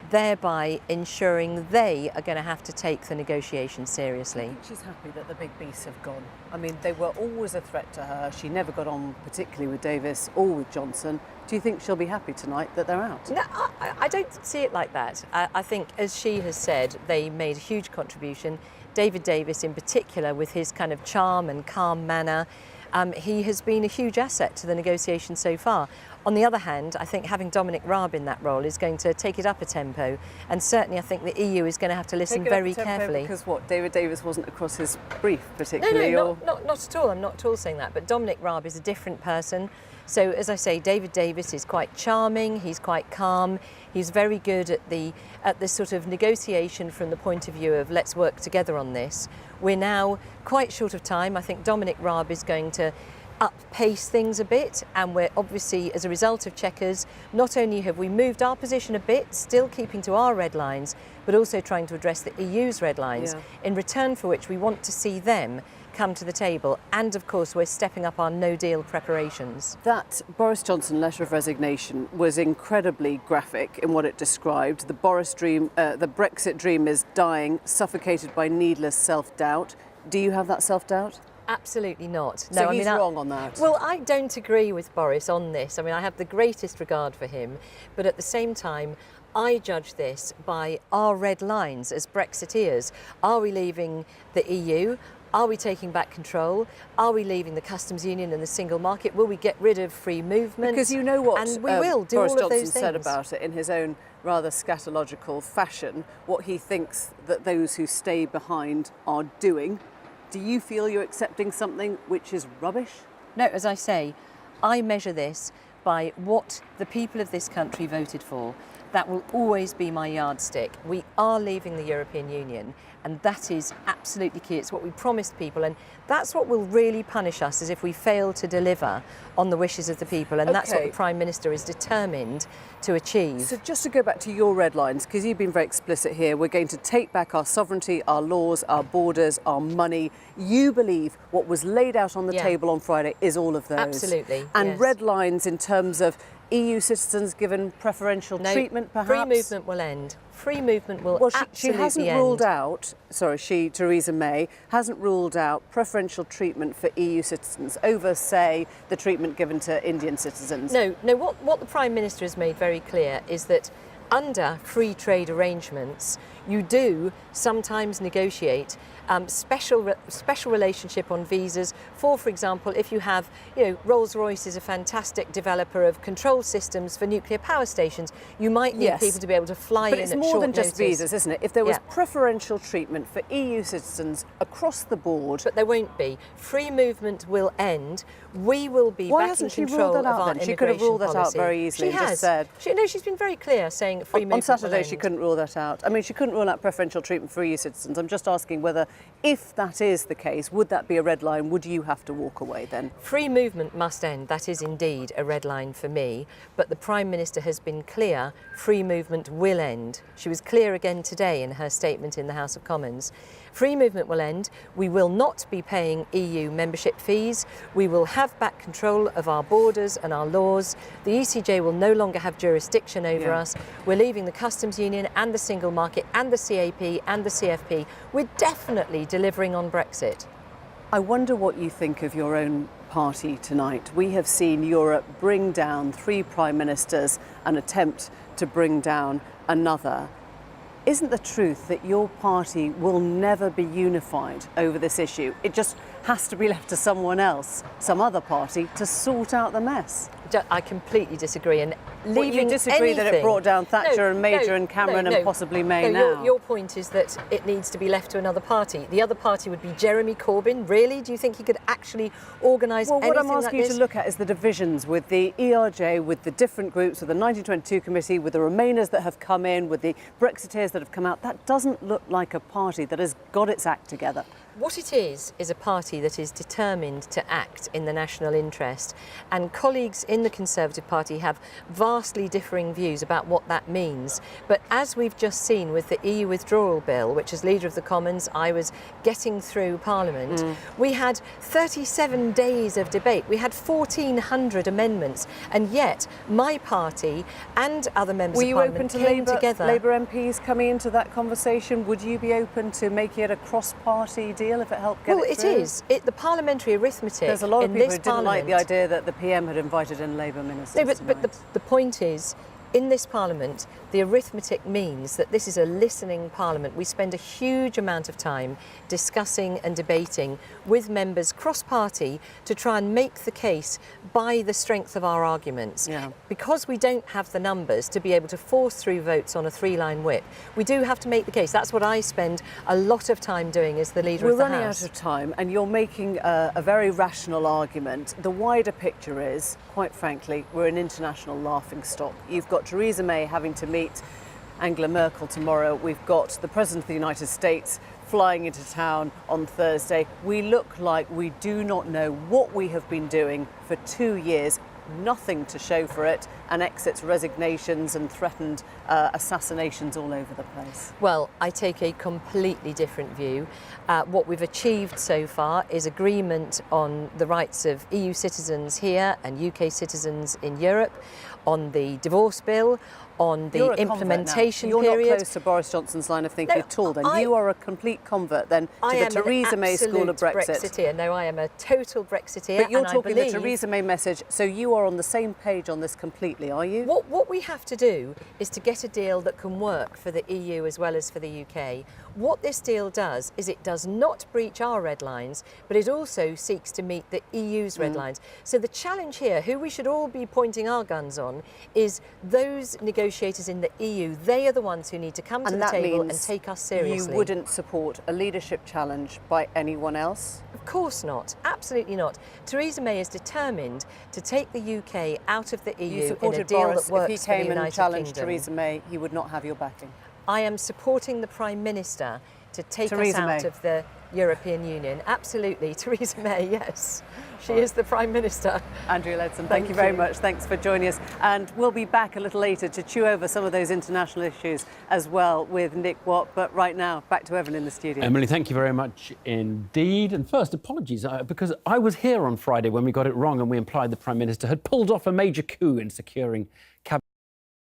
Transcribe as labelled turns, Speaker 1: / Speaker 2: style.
Speaker 1: thereby ensuring they are going to have to take the negotiations seriously.
Speaker 2: I think she's happy that the big beasts have gone. I mean, they were always a threat to her. She never got on particularly with Davis or with Johnson. Do you think she'll be happy tonight that they're out?
Speaker 1: No, I don't see it like that. I think, as she has said, they made a huge contribution. David Davis in particular, with his kind of charm and calm manner, he has been a huge asset to the negotiations so far. On the other hand, I think having Dominic Raab in that role is going to take it up a tempo, and certainly I think the EU is going to have to listen very carefully.
Speaker 2: Because what, David Davis wasn't across his brief particularly?
Speaker 1: No, not at all. I'm not at all saying that. But Dominic Raab is a different person. So, as I say, David Davis is quite charming, he's quite calm, he's very good at the sort of negotiation from the point of view of let's work together on this. We're now quite short of time. I think Dominic Raab is going to up-pace things a bit, and we're obviously, as a result of Chequers, not only have we moved our position a bit, still keeping to our red lines, but also trying to address the EU's red lines, in return for which we want to see them come to the table, and of course we're stepping up our no-deal preparations.
Speaker 2: That Boris Johnson letter of resignation was incredibly graphic in what it described. The Boris dream, the Brexit dream is dying, suffocated by needless self-doubt. Do you have that self-doubt?
Speaker 1: Absolutely not.
Speaker 2: So no, he's wrong on that?
Speaker 1: Well, I don't agree with Boris on this. I mean, I have the greatest regard for him, but at the same time, I judge this by our red lines as Brexiteers. Are we leaving the EU? Are we taking back control? Are we leaving the customs union and the single market? Will we get rid of free movement?
Speaker 2: Because you know what
Speaker 1: and we will do
Speaker 2: Boris
Speaker 1: all of
Speaker 2: Johnson
Speaker 1: those things.
Speaker 2: said about it in his own rather scatological fashion, what he thinks that those who stay behind are doing. Do you feel you're accepting something which is rubbish?
Speaker 1: No, as I say, I measure this by what the people of this country voted for. That will always be my yardstick. We are leaving the European Union, and that is absolutely key. It's what we promised people, and that's what will really punish us, is if we fail to deliver on the wishes of the people, and that's what the Prime Minister is determined to achieve.
Speaker 2: So just to go back to your red lines, because you've been very explicit here, we're going to take back our sovereignty, our laws, our borders, our money. You believe what was laid out on the table on Friday is all of those?
Speaker 1: Absolutely,
Speaker 2: and red lines in terms of EU citizens given preferential treatment, perhaps?
Speaker 1: Free movement will end. Free movement will absolutely
Speaker 2: she hasn't
Speaker 1: end.
Speaker 2: ruled out, Theresa May, hasn't ruled out preferential treatment for EU citizens over, say, the treatment given to Indian citizens.
Speaker 1: No, what the Prime Minister has made very clear is that under free trade arrangements, you do sometimes negotiate special relationship on visas. For example, if you have, Rolls-Royce is a fantastic developer of control systems for nuclear power stations, you might need people to be able to fly in at short notice.
Speaker 2: But it's more than just visas, isn't it? If there was preferential treatment for EU citizens across the board...
Speaker 1: But there won't be. Free movement will end. We will be back in control of our immigration policy.
Speaker 2: She could have ruled that out very easily.
Speaker 1: She has. She's been very clear, saying free movement
Speaker 2: on Saturday
Speaker 1: will end.
Speaker 2: She couldn't rule that out. I mean, she couldn't rule out preferential treatment for EU citizens. I'm just asking whether, if that is the case, would that be a red line? Would you have to walk away then?
Speaker 1: Free movement must end. That is indeed a red line for me. But the Prime Minister has been clear, free movement will end. She was clear again today in her statement in the House of Commons. Free movement will end. We will not be paying EU membership fees. We will have back control of our borders and our laws. The ECJ will no longer have jurisdiction over us. We're leaving the customs union and the single market and the CAP and the CFP. We're definitely delivering on Brexit.
Speaker 2: I wonder what you think of your own party tonight. We have seen Europe bring down 3 prime ministers and attempt to bring down another. Isn't the truth that your party will never be unified over this issue? It just has to be left to someone else, some other party, to sort out the mess.
Speaker 1: I completely disagree. And
Speaker 2: you disagree that it brought down Thatcher and Major and Cameron and possibly May now?
Speaker 1: Your point is that it needs to be left to another party. The other party would be Jeremy Corbyn. Really? Do you think he could actually organise anything like this?
Speaker 2: What I'm asking you to look at is the divisions with the ERJ, with the different groups, with the 1922 committee, with the Remainers that have come in, with the Brexiteers that have come out. That doesn't look like a party that has got its act together.
Speaker 1: What it is a party that is determined to act in the national interest, and colleagues in the Conservative Party have vastly differing views about what that means. But as we've just seen with the EU withdrawal bill, which as Leader of the Commons I was getting through Parliament, we had 37 days of debate, we had 1,400 amendments, and yet my party and other members of Parliament came together.
Speaker 2: Labour MPs coming into that conversation? Would you be open to making it a cross-party deal if it helped get it through?
Speaker 1: Well, it is. The parliamentary arithmetic.
Speaker 2: There's a lot of
Speaker 1: in
Speaker 2: people
Speaker 1: this
Speaker 2: who didn't like the idea that the PM had invited in Labour ministers.
Speaker 1: No, but the point is, in this Parliament, the arithmetic means that this is a listening Parliament. We spend a huge amount of time discussing and debating with members cross-party to try and make the case by the strength of our arguments.
Speaker 2: Yeah.
Speaker 1: Because we don't have the numbers to be able to force through votes on a three-line whip, we do have to make the case. That's what I spend a lot of time doing as the Leader of the House.
Speaker 2: We're running out of time, and you're making a very rational argument. The wider picture is, quite frankly, we're an international laughingstock. You've got Theresa May having to meet Angela Merkel tomorrow. We've got the President of the United States flying into town on Thursday. We look like we do not know what we have been doing for 2 years, nothing to show for it, and exits, resignations and threatened assassinations all over the place.
Speaker 1: Well, I take a completely different view. What we've achieved so far is agreement on the rights of EU citizens here and UK citizens in Europe, on the divorce bill, on the implementation period.
Speaker 2: You're not close to Boris Johnson's line of thinking at all, then. You are a complete convert, then, to the Theresa May school of Brexit.
Speaker 1: Brexiteer. No, I am a total Brexiteer.
Speaker 2: But you're talking the Theresa May message, so you are on the same page on this completely, are you?
Speaker 1: What we have to do is to get a deal that can work for the EU as well as for the UK. What this deal does is it does not breach our red lines, but it also seeks to meet the EU's red lines. So the challenge here, who we should all be pointing our guns on, is those negotiators in the EU. They are the ones who need to come to the table and take us seriously.
Speaker 2: You wouldn't support a leadership challenge by anyone else?
Speaker 1: Of course not. Absolutely not. Theresa May is determined to take the UK out of the EU in a deal
Speaker 2: Boris,
Speaker 1: that works
Speaker 2: if he
Speaker 1: for the
Speaker 2: came
Speaker 1: United
Speaker 2: and challenged
Speaker 1: Kingdom.
Speaker 2: Theresa May, he would not have your backing.
Speaker 1: I am supporting the Prime Minister to take us
Speaker 2: Theresa
Speaker 1: out
Speaker 2: May.
Speaker 1: of the European Union. Absolutely. Theresa May, yes. She is the Prime Minister.
Speaker 2: Andrea Leadsom, thank you very much. Thanks for joining us. And we'll be back a little later to chew over some of those international issues as well with Nick Watt. But right now, back to Evan in the studio.
Speaker 3: Emily, thank you very much indeed. And first, apologies, because I was here on Friday when we got it wrong and we implied the Prime Minister had pulled off a major coup in securing cabinet.